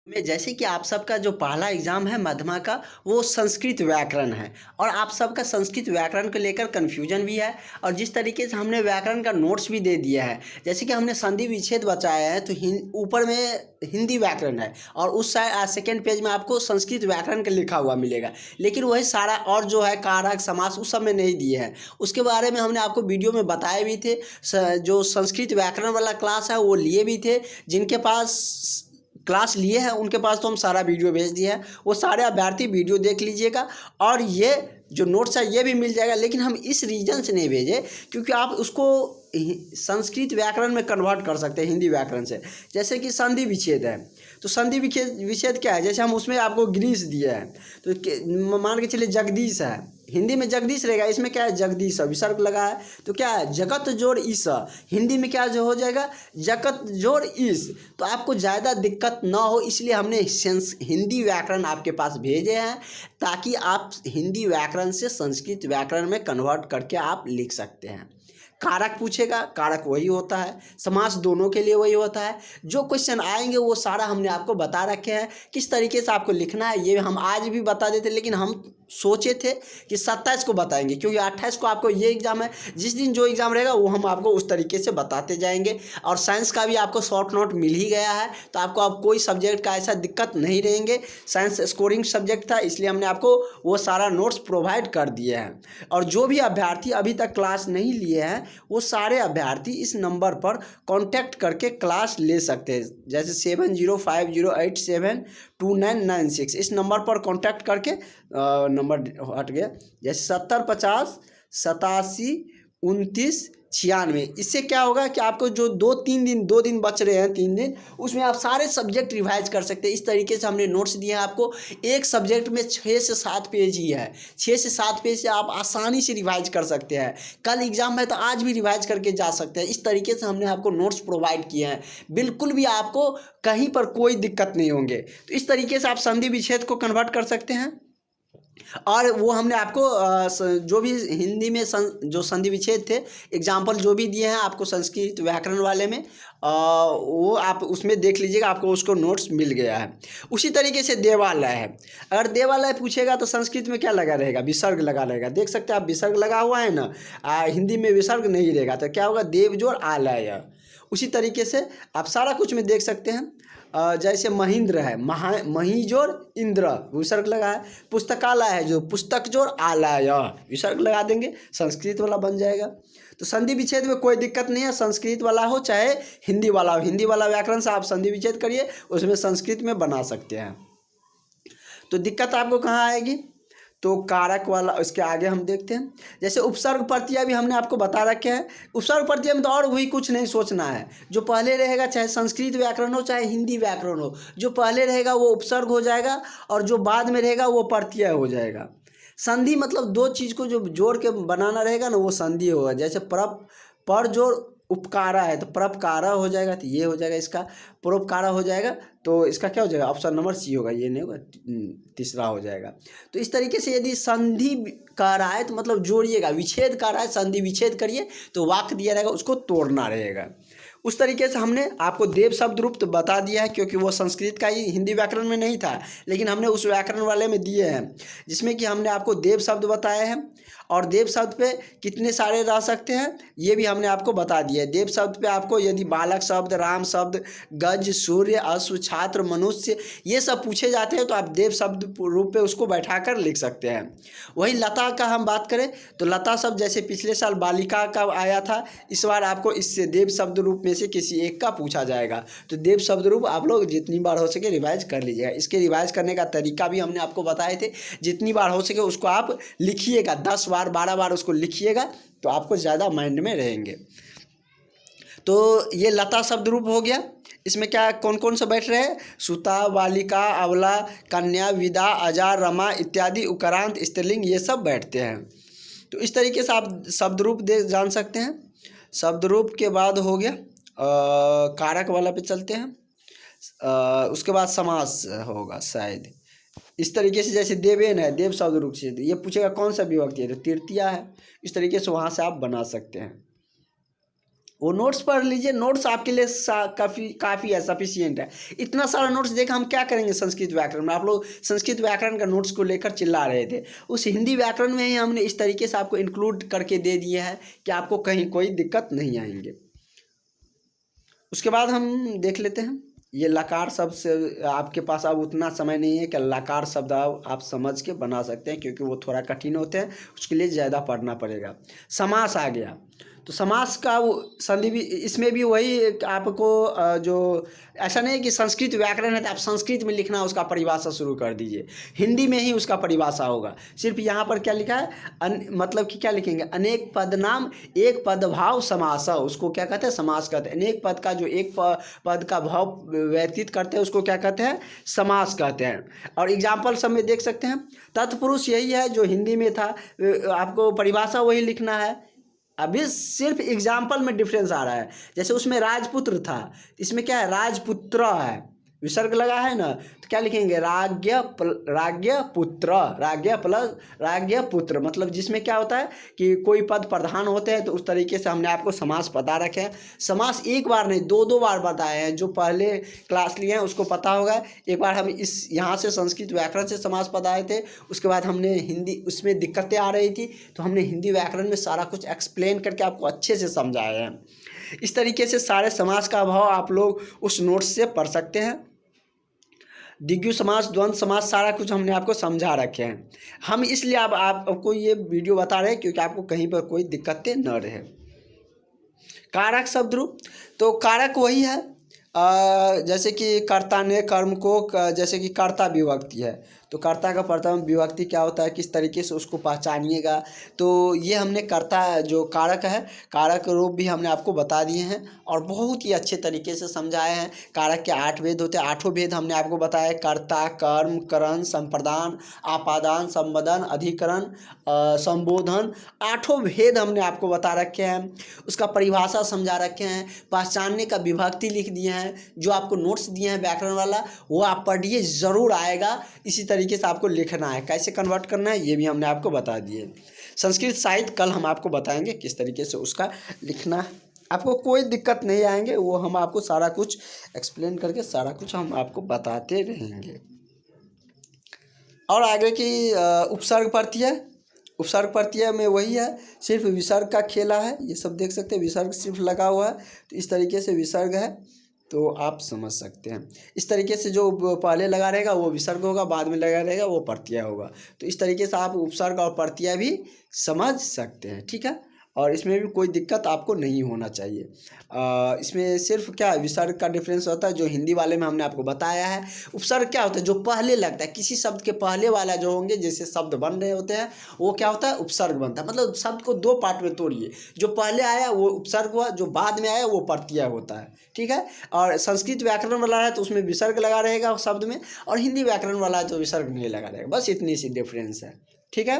में जैसे कि आप सबका जो पहला एग्ज़ाम है मध्यमा का वो संस्कृत व्याकरण है और आप सबका संस्कृत व्याकरण को लेकर कन्फ्यूजन भी है। और जिस तरीके से हमने व्याकरण का नोट्स भी दे दिया है, जैसे कि हमने संधि विच्छेद बचाया है तो ऊपर में हिंदी व्याकरण है और उस साइड सेकेंड पेज में आपको संस्कृत व्याकरण का लिखा हुआ मिलेगा। लेकिन वही सारा और जो है कारक समास उस सब में नहीं दिए हैं। उसके बारे में हमने आपको वीडियो में बताए भी थे। जो संस्कृत व्याकरण वाला क्लास है वो लिए भी थे। जिनके पास क्लास लिए हैं उनके पास तो हम सारा वीडियो भेज दिया है, वो सारे अभ्यर्थी वीडियो देख लीजिएगा। और ये जो नोट्स है ये भी मिल जाएगा। लेकिन हम इस रीजन से नहीं भेजे क्योंकि आप उसको संस्कृत व्याकरण में कन्वर्ट कर सकते हैं हिंदी व्याकरण से। जैसे कि संधि विच्छेद है, तो संधि विच्छेद क्या है, जैसे हम उसमें आपको ग्रीस दिया है तो मान के चलिए जगदीश है, हिंदी में जगदीश रहेगा, इसमें क्या है जगदीश विसर्ग लगा है तो क्या है जगत जोड़ ईस, हिंदी में क्या जो हो जाएगा जगत जोड़ ईस। तो आपको ज़्यादा दिक्कत ना हो इसलिए हमने हिंदी व्याकरण आपके पास भेजे हैं ताकि आप हिंदी व्याकरण से संस्कृत व्याकरण में कन्वर्ट करके आप लिख सकते हैं। कारक पूछेगा, कारक वही होता है, समास दोनों के लिए वही होता है। जो क्वेश्चन आएंगे वो सारा हमने आपको बता रखे हैं किस तरीके से आपको लिखना है। ये हम आज भी बता देते लेकिन हम सोचे थे कि 27 को बताएंगे क्योंकि 28 को आपको ये एग्ज़ाम है। जिस दिन जो एग्ज़ाम रहेगा वो हम आपको उस तरीके से बताते जाएंगे। और साइंस का भी आपको शॉर्ट नोट मिल ही गया है तो आपको अब कोई सब्जेक्ट का ऐसा दिक्कत नहीं रहेंगे। साइंस स्कोरिंग सब्जेक्ट था इसलिए हमने आपको वो सारा नोट्स प्रोवाइड कर दिए हैं। और जो भी अभ्यर्थी अभी तक क्लास नहीं लिए हैं वो सारे अभ्यर्थी इस नंबर पर कांटेक्ट करके क्लास ले सकते हैं। जैसे 7050872996 इस नंबर पर कांटेक्ट करके नंबर हट गया, जैसे 7050872996। इससे क्या होगा कि आपको जो दो दिन बच रहे हैं 3 दिन, उसमें आप सारे सब्जेक्ट रिवाइज कर सकते हैं। इस तरीके से हमने नोट्स दिए हैं आपको। एक सब्जेक्ट में 6 से 7 पेज ही है, 6 से 7 पेज से आप आसानी से रिवाइज कर सकते हैं। कल एग्जाम है तो आज भी रिवाइज करके जा सकते हैं। इस तरीके से हमने आपको नोट्स प्रोवाइड किए हैं, बिल्कुल भी आपको कहीं पर कोई दिक्कत नहीं होंगे। तो इस तरीके से आप संधि विच्छेद को कन्वर्ट कर सकते हैं। और वो हमने आपको जो भी हिंदी में जो संधि विच्छेद थे एग्जाम्पल जो भी दिए हैं आपको संस्कृत व्याकरण वाले में, वो आप उसमें देख लीजिएगा, आपको उसको नोट्स मिल गया है। उसी तरीके से देवालय है। अगर देवालय पूछेगा तो संस्कृत में क्या लगा रहेगा, विसर्ग लगा रहेगा। देख सकते हैं आप विसर्ग लगा हुआ है ना, हिंदी में विसर्ग नहीं रहेगा तो क्या होगा देव जोड़ आलय। उसी तरीके से आप सारा कुछ में देख सकते हैं। जैसे महेंद्र है, मही जोड़ इंद्र विसर्ग लगा है। पुस्तकालय है जो पुस्तक जोड़ आलय विसर्ग लगा देंगे, संस्कृत वाला बन जाएगा। तो संधि विच्छेद में कोई दिक्कत नहीं है, संस्कृत वाला हो चाहे हिंदी वाला हो। हिंदी वाला व्याकरण से आप संधि विच्छेद करिए, उसमें संस्कृत में बना सकते हैं। तो दिक्कत आपको कहाँ आएगी, तो कारक वाला इसके आगे हम देखते हैं। जैसे उपसर्ग प्रत्यय भी हमने आपको बता रखे हैं। उपसर्ग प्रत्यय में तो और वही कुछ नहीं सोचना है, जो पहले रहेगा चाहे संस्कृत व्याकरण हो चाहे हिंदी व्याकरण हो, जो पहले रहेगा वो उपसर्ग हो जाएगा और जो बाद में रहेगा वो प्रत्यय हो जाएगा। संधि मतलब दो चीज़ को जो जोड़ के बनाना रहेगा ना वो संधि होगा। जैसे पर जोड़ उपकारा है तो परोपकारा हो जाएगा, तो ये हो जाएगा इसका परोपकारा हो जाएगा। तो इसका क्या हो जाएगा ऑप्शन नंबर सी होगा, ये नहीं होगा, तीसरा हो जाएगा। तो इस तरीके से यदि संधि कर रहा है तो मतलब जोड़िएगा, विच्छेद कर रहा है संधि विच्छेद करिए तो वाक्य दिया रहेगा उसको तोड़ना रहेगा। उस तरीके से हमने आपको देव शब्द रूप तो बता दिया है क्योंकि वो संस्कृत का ही हिंदी व्याकरण में नहीं था, लेकिन हमने उस व्याकरण वाले में दिए हैं जिसमें कि हमने आपको देव शब्द बताए हैं। और देव शब्द पे कितने सारे रह सकते हैं ये भी हमने आपको बता दिया है। देव शब्द पे आपको यदि बालक शब्द, राम शब्द, गज, सूर्य, अश्व, छात्र, मनुष्य ये सब पूछे जाते हैं तो आप देव शब्द रूप पे उसको बैठाकर लिख सकते हैं। वही लता का हम बात करें तो लता शब्द जैसे पिछले साल बालिका का आया था, इस बार आपको इससे देव शब्द रूप में से किसी एक का पूछा जाएगा। तो देव शब्द रूप आप लोग जितनी बार हो सके रिवाइज कर लीजिएगा। इसके रिवाइज करने का तरीका भी हमने आपको बताए थे, जितनी बार हो सके उसको आप लिखिएगा, 10 बार 12 बार उसको लिखिएगा तो आपको ज़्यादा माइंड में रहेंगे। तो ये लता शब्द रूप हो गया। इसमें क्या कौन कौन से बैठ रहे हैं, सुता, बालिका, अबला, कन्या, विदा, अजा, रमा इत्यादि उकारांत, स्त्रीलिंग ये सब बैठते हैं। तो इस तरीके से आप शब्द रूप जान सकते हैं। शब्द रूप के बाद हो गया कारक वाला पे चलते हैं। उसके बाद समास होगा शायद इस तरीके से। जैसे देवेन है, देव शब्द रूप से ये पूछेगा कौन सा विभक्ति है तो तृतीया है। इस तरीके से वहाँ से आप बना सकते हैं। वो नोट्स पढ़ लीजिए, नोट्स आपके लिए काफ़ी है, सफिशियंट है। इतना सारा नोट्स देखा हम क्या करेंगे संस्कृत व्याकरण में। आप लोग संस्कृत व्याकरण का नोट्स को लेकर चिल्ला रहे थे, उस हिंदी व्याकरण में ही हमने इस तरीके से आपको इंक्लूड करके दे दिया है कि आपको कहीं कोई दिक्कत नहीं आएंगे। उसके बाद हम देख लेते हैं ये लकार शब्द से। आपके पास अब उतना समय नहीं है कि लकार शब्द आप समझ के बना सकते हैं, क्योंकि वो थोड़ा कठिन होते हैं, उसके लिए ज़्यादा पढ़ना पड़ेगा। समास आ गया, तो समास का वो संधि भी, इसमें भी वही आपको जो ऐसा नहीं है कि संस्कृत व्याकरण है तो आप संस्कृत में लिखना उसका परिभाषा शुरू कर दीजिए, हिंदी में ही उसका परिभाषा होगा। सिर्फ यहाँ पर क्या लिखा है, मतलब कि क्या लिखेंगे, अनेक पद नाम एक पदभाव समास, उसको क्या कहते हैं, समास कहते हैं। अनेक पद का जो एक पद का भाव व्यतीत करते हैं उसको क्या कहते हैं, समास कहते हैं। और एग्जाम्पल सब में देख सकते हैं, तत्पुरुष यही है जो हिंदी में था, आपको परिभाषा वही लिखना है। अभी सिर्फ एग्जाम्पल में डिफरेंस आ रहा है। जैसे उसमें राजपुत्र था, इसमें क्या है, राजपुत्र है, विसर्ग लगा है ना, तो क्या लिखेंगे, राज्ञ पुत्र, राज्ञ प्लस राज्ञ पुत्र, मतलब जिसमें क्या होता है कि कोई पद प्रधान होते हैं। तो उस तरीके से हमने आपको समास बता रखे हैं। समास एक बार नहीं दो बार बताए हैं, जो पहले क्लास लिए हैं उसको पता होगा। एक बार हम इस यहाँ से संस्कृत व्याकरण से समास बताए थे, उसके बाद हमने हिंदी, उसमें दिक्कतें आ रही थी तो हमने हिंदी व्याकरण में सारा कुछ एक्सप्लेन करके आपको अच्छे से समझाया है। इस तरीके से सारे समास का भाव आप लोग उस नोट्स से पढ़ सकते हैं। द्विगु समास, द्वंद्व समास, सारा कुछ हमने आपको समझा रखे हैं। हम इसलिए अब आपको ये वीडियो बता रहे हैं क्योंकि आपको कहीं पर कोई दिक्कतें न रहे। कारक शब्द रूप, तो कारक वही है जैसे कि कर्ता ने कर्म को, जैसे कि कर्ता विभक्ति है तो कर्ता का प्रथम विभक्ति क्या होता है, किस तरीके से उसको पहचानिएगा। तो ये हमने कर्ता जो कारक है, कारक रूप भी हमने आपको बता दिए हैं और बहुत ही अच्छे तरीके से समझाए हैं। कारक के 8 भेद होते हैं, 8 भेद हमने आपको बताया, कर्ता, कर्म, करण, संप्रदान, आपादान, संबोधन, अधिकरण, संबोधन, 8 भेद हमने आपको बता रखे हैं। उसका परिभाषा समझा रखे हैं, पहचानने का विभक्ति लिख दिए हैं। जो आपको नोट्स दिए हैं व्याकरण वाला वो आप पढ़िए, ज़रूर आएगा। इसी तरीके से आपको लिखना है, कैसे कन्वर्ट करना है ये भी हमने आपको बता दिए। संस्कृत साहित्य कल हम आपको बताएंगे किस तरीके से उसका लिखना है, आपको कोई दिक्कत नहीं आएंगे, वो हम आपको सारा कुछ एक्सप्लेन करके सारा कुछ हम आपको बताते रहेंगे। और आगे की उपसर्ग प्रत्यय, उपसर्ग प्रत्यय में वही है, सिर्फ विसर्ग का खेला है। ये सब देख सकते हैं, विसर्ग सिर्फ लगा हुआ है, तो इस तरीके से विसर्ग है तो आप समझ सकते हैं। इस तरीके से जो पहले लगा रहेगा वो विसर्ग होगा, बाद में लगा रहेगा वो प्रत्यय होगा। तो इस तरीके से आप उपसर्ग और प्रत्यय भी समझ सकते हैं, ठीक है। और इसमें भी कोई दिक्कत आपको नहीं होना चाहिए। इसमें सिर्फ क्या विसर्ग का डिफरेंस होता है, जो हिंदी वाले में हमने आपको बताया है। उपसर्ग क्या होता है, जो पहले लगता है, किसी शब्द के पहले वाला जो होंगे, जैसे शब्द बन रहे होते हैं वो क्या होता है, उपसर्ग बनता है। मतलब शब्द को 2 पार्ट में तोड़िए, जो पहले आया वो उपसर्ग हुआ, जो बाद में आया वो प्रत्यय होता है, ठीक है। और संस्कृत व्याकरण वाला है तो उसमें विसर्ग लगा रहेगा शब्द में, और हिंदी व्याकरण वाला है तो विसर्ग नहीं लगा रहेगा। बस इतनी सी डिफरेंस है, ठीक है।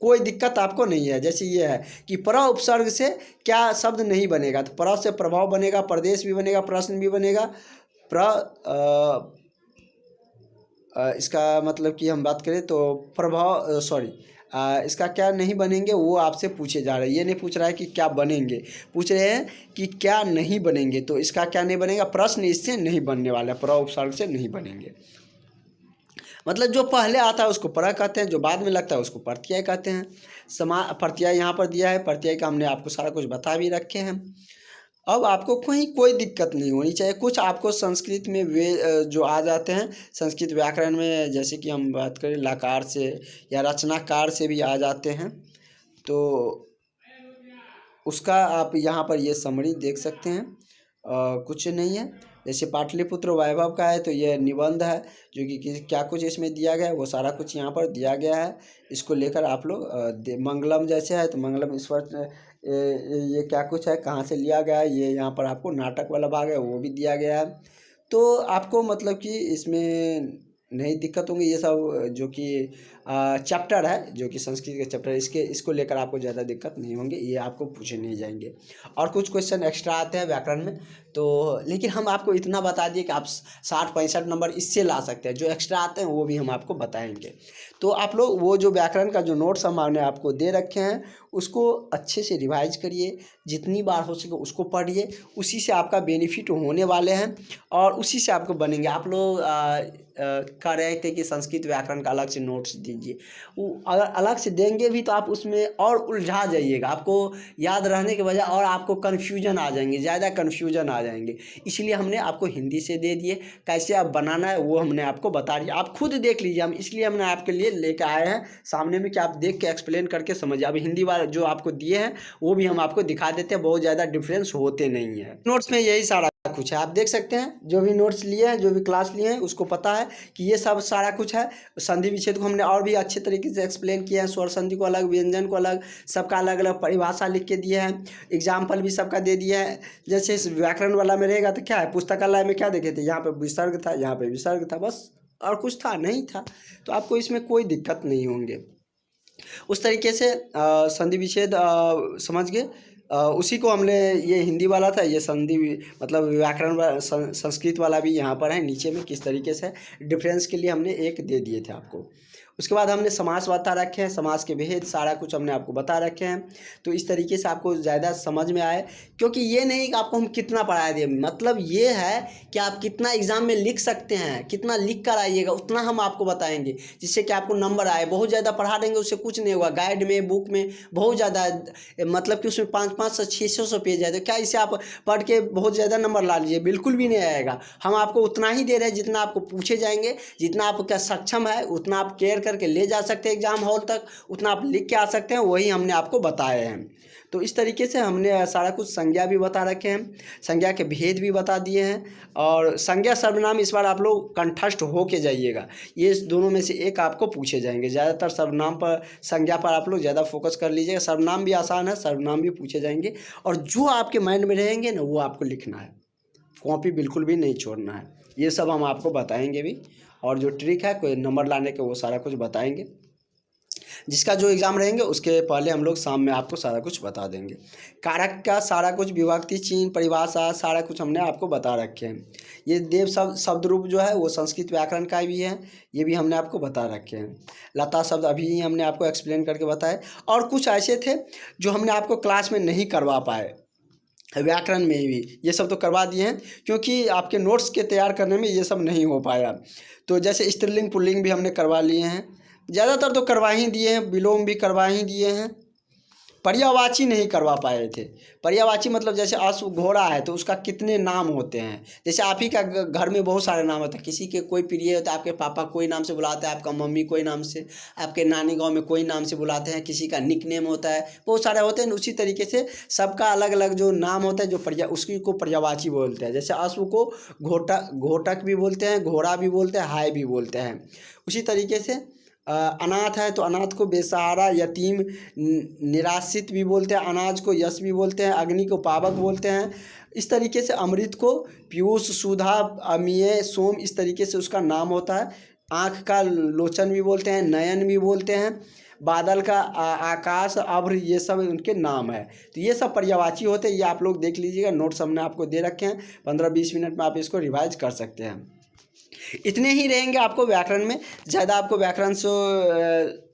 कोई दिक्कत आपको नहीं है। जैसे ये है कि पर उपसर्ग से क्या शब्द नहीं बनेगा, तो पर से प्रभाव बनेगा, प्रदेश भी बनेगा, प्रश्न भी बनेगा। इसका मतलब कि हम बात करें तो प्रभाव, इसका क्या नहीं बनेंगे वो आपसे पूछे जा रहे हैं। ये नहीं पूछ रहा है कि क्या बनेंगे, पूछ रहे हैं कि क्या नहीं बनेंगे। तो इसका क्या नहीं बनेगा, प्रश्न इससे नहीं बनने वाला है, पर उपसर्ग से नहीं बनेंगे। मतलब जो पहले आता है उसको पर कहते हैं, जो बाद में लगता है उसको प्रत्यय कहते हैं। प्रत्यय यहाँ पर दिया है, प्रत्यय का हमने आपको सारा कुछ बता भी रखे हैं। अब आपको कहीं कोई दिक्कत नहीं होनी चाहिए। कुछ आपको संस्कृत में वे जो आ जाते हैं संस्कृत व्याकरण में, जैसे कि हम बात करें लकार से या रचनाकार से भी आ जाते हैं, तो उसका आप यहाँ पर ये समरी देख सकते हैं। कुछ नहीं है, जैसे पाटलिपुत्र वैभव का है तो ये निबंध है, जो कि क्या कुछ इसमें दिया गया है वो सारा कुछ यहाँ पर दिया गया है। इसको लेकर आप लोग मंगलम जैसे है तो मंगलम ईश्वर, ये क्या कुछ है, कहाँ से लिया गया है, ये यहाँ पर आपको नाटक वाला भाग है वो भी दिया गया है। तो आपको मतलब कि इसमें नहीं दिक्कत होंगी। ये सब जो कि चैप्टर है, जो कि संस्कृत के चैप्टर, इसको लेकर आपको ज़्यादा दिक्कत नहीं होंगे, ये आपको पूछे नहीं जाएंगे। और कुछ क्वेश्चन एक्स्ट्रा आते हैं व्याकरण में, तो लेकिन हम आपको इतना बता दिए कि आप 60-65 नंबर इससे ला सकते हैं। जो एक्स्ट्रा आते हैं वो भी हम आपको बताएंगे। तो आप लोग वो जो व्याकरण का जो नोट्स हमने आपको दे रखे हैं उसको अच्छे से रिवाइज करिए, जितनी बार हो सके उसको पढ़िए, उसी से आपका बेनिफिट होने वाले हैं और उसी से आपको बनेंगे। आप लोग कह रहे थे कि संस्कृत व्याकरण का अलग से नोट्स दीजिए, वो अगर अलग से देंगे भी तो आप उसमें और उलझा जाइएगा, आपको याद रहने के बजाय और आपको कन्फ्यूजन आ जाएंगे, ज़्यादा कन्फ्यूजन आ जाएंगे। इसलिए हमने आपको हिंदी से दे दिए, कैसे आप बनाना है वो हमने आपको बता दिया, आप खुद देख लीजिए। हम इसलिए हमने आपके लिए लेकर आए हैं सामने में कि आप देख के एक्सप्लेन करके समझिए। अब हिंदी वाले जो आपको दिए हैं वो भी हम आपको दिखा देते हैं, बहुत ज़्यादा डिफरेंस होते नहीं है। नोट्स में यही सारा कुछ है, आप देख सकते हैं। जो भी नोट्स लिए हैं, जो भी क्लास लिए हैं, उसको पता है कि ये सब सारा कुछ है। संधि विच्छेद को हमने और भी अच्छे तरीके से एक्सप्लेन किया है, स्वर संधि को अलग, व्यंजन को अलग, सबका अलग अलग परिभाषा लिख के दिया है, एग्जाम्पल भी सबका दे दिया है। जैसे इस व्याकरण वाला में रहेगा तो क्या है, पुस्तकालय में क्या देखे थे, यहाँ पे विसर्ग था, यहाँ पे विसर्ग था, बस और कुछ था नहीं था, तो आपको इसमें कोई दिक्कत नहीं होंगे। उस तरीके से संधि विच्छेद समझ गए। उसी को हमने, ये हिंदी वाला था, ये संधि मतलब व्याकरण संस्कृत वाला भी यहाँ पर है नीचे में किस तरीके से डिफरेंस के लिए हमने एक दे दिए थे आपको। उसके बाद हमने समास बता रखे हैं, समास के भेद सारा कुछ हमने आपको बता रखे हैं। तो इस तरीके से आपको ज़्यादा समझ में आए, क्योंकि ये नहीं कि आपको हम कितना पढ़ा दें, मतलब ये है कि आप कितना एग्ज़ाम में लिख सकते हैं, कितना लिख कर आइएगा उतना हम आपको बताएंगे, जिससे कि आपको नंबर आए। बहुत ज़्यादा पढ़ा देंगे उससे कुछ नहीं होगा। गाइड में, बुक में बहुत ज़्यादा, मतलब कि उसमें 500 600 पेज है, तो क्या इसे आप पढ़ के बहुत ज़्यादा नंबर ला लीजिए, बिल्कुल भी नहीं आएगा। हम आपको उतना ही दे रहे हैं जितना आपको पूछे जाएंगे, जितना आपका सक्षम है उतना आप केयर करके ले जा सकते हैं एग्जाम हॉल तक, उतना आप लिख के आ सकते हैं, वही हमने आपको बताए हैं। तो इस तरीके से हमने सारा कुछ संज्ञा भी बता रखे हैं, संज्ञा के भेद भी बता दिए हैं, और संज्ञा सर्वनाम इस बार आप लोग कंठस्थ हो के जाइएगा, ये दोनों में से एक आपको पूछे जाएंगे। ज़्यादातर सर्वनाम पर, संज्ञा पर आप लोग ज़्यादा फोकस कर लीजिएगा। सर्वनाम भी आसान है, सर्वनाम भी पूछे जाएंगे, और जो आपके माइंड में रहेंगे ना वो आपको लिखना है, कॉपी बिल्कुल भी नहीं छोड़ना है। ये सब हम आपको बताएंगे भी, और जो ट्रिक है कोई नंबर लाने के वो सारा कुछ बताएंगे। जिसका जो एग्ज़ाम रहेंगे उसके पहले हम लोग शाम में आपको सारा कुछ बता देंगे। कारक का सारा कुछ, विभक्ति चिन्ह, परिभाषा सारा कुछ हमने आपको बता रखे हैं। ये देव शब्द रूप जो है वो संस्कृत व्याकरण का भी है, ये भी हमने आपको बता रखे हैं। लता शब्द अभी ही हमने आपको एक्सप्लेन करके बताए, और कुछ ऐसे थे जो हमने आपको क्लास में नहीं करवा पाए, व्याकरण में भी ये सब तो करवा दिए हैं, क्योंकि आपके नोट्स के तैयार करने में ये सब नहीं हो पाया। तो जैसे स्त्रीलिंग पुल्लिंग भी हमने करवा लिए हैं, ज़्यादातर तो करवा ही दिए हैं, विलोम भी करवा ही दिए हैं। पर्यायवाची नहीं करवा पाए थे। पर्यायवाची मतलब जैसे अश्व घोड़ा है तो उसका कितने नाम होते हैं, जैसे आप ही का घर में बहुत सारे नाम होते हैं, किसी के कोई प्रिय होता है, आपके पापा कोई नाम से बुलाते हैं, आपका मम्मी कोई नाम से, आपके नानी गांव में कोई नाम से बुलाते हैं, किसी का निकनेम होता है, बहुत सारे होते हैं। उसी तरीके से सबका अलग अलग जो नाम होता है, जो उसकी को पर्यायवाची बोलते हैं। जैसे अश्व को घोटक भी बोलते हैं, घोड़ा भी बोलते हैं, हाय भी बोलते हैं। उसी तरीके से अनाथ है तो अनाथ को बेसहारा, यतीम, निराश्रित भी बोलते हैं, अनाज को यश भी बोलते हैं, अग्नि को पावक बोलते हैं। इस तरीके से अमृत को पीयूष, सुधा, अमीय, सोम, इस तरीके से उसका नाम होता है। आँख का लोचन भी बोलते हैं, नयन भी बोलते हैं, बादल का आकाश, अभ्र, ये सब उनके नाम है। तो ये सब पर्यायवाची होते हैं, ये आप लोग देख लीजिएगा, नोट्स हमने आपको दे रखे हैं, 15-20 मिनट में आप इसको रिवाइज कर सकते हैं। इतने ही रहेंगे आपको व्याकरण में, ज़्यादा आपको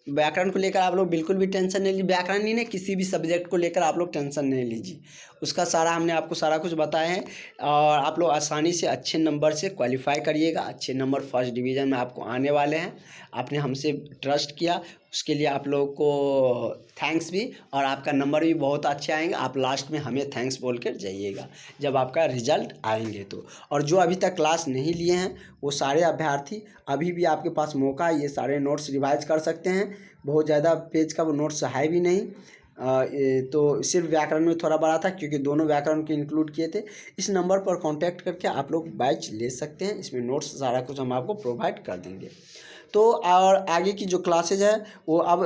व्याकरण को लेकर आप लोग बिल्कुल भी टेंशन नहीं लीजिए। व्याकरण ही नहीं, किसी भी सब्जेक्ट को लेकर आप लोग टेंशन नहीं लीजिए, उसका सारा हमने आपको सारा कुछ बताया है, और आप लोग आसानी से अच्छे नंबर से क्वालिफाई करिएगा। अच्छे नंबर फर्स्ट डिवीज़न में आपको आने वाले हैं। आपने हमसे ट्रस्ट किया, उसके लिए आप लोगों को थैंक्स भी, और आपका नंबर भी बहुत अच्छे आएंगे। आप लास्ट में हमें थैंक्स बोल कर जाइएगा जब आपका रिजल्ट आएंगे तो। और जो अभी तक क्लास नहीं लिए हैं वो सारे अभ्यर्थी, अभी भी आपके पास मौका है, ये सारे नोट्स रिवाइज कर सकते हैं। बहुत ज़्यादा पेज का वो नोट्स है भी नहीं, तो सिर्फ व्याकरण में थोड़ा बड़ा था, क्योंकि दोनों व्याकरण को इंक्लूड किए थे। इस नंबर पर कांटेक्ट करके आप लोग बैच ले सकते हैं, इसमें नोट्स सारा कुछ हम आपको प्रोवाइड कर देंगे। तो और आगे की जो क्लासेज है वो अब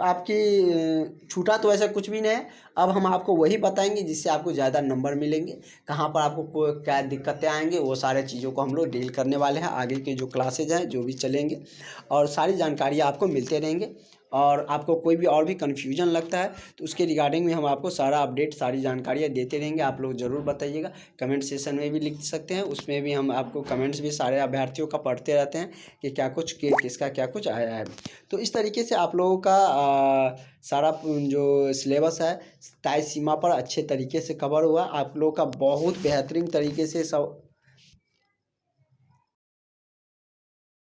आपकी छूटा तो ऐसा कुछ भी नहीं है, अब हम आपको वही बताएंगे जिससे आपको ज़्यादा नंबर मिलेंगे। कहाँ पर आपको क्या दिक्कतें आएंगे वो सारे चीज़ों को हम लोग डील करने वाले हैं। आगे के जो क्लासेज हैं जो भी चलेंगे, और सारी जानकारी आपको मिलते रहेंगे। और आपको कोई भी और भी कन्फ्यूजन लगता है तो उसके रिगार्डिंग में हम आपको सारा अपडेट, सारी जानकारियाँ देते रहेंगे। आप लोग ज़रूर बताइएगा, कमेंट सेशन में भी लिख सकते हैं, उसमें भी हम आपको कमेंट्स भी सारे अभ्यर्थियों का पढ़ते रहते हैं कि क्या कुछ किसका क्या कुछ आया है। तो इस तरीके से आप लोगों का सारा जो सिलेबस है तय सीमा पर अच्छे तरीके से कवर हुआ। आप लोगों का बहुत बेहतरीन तरीके से सब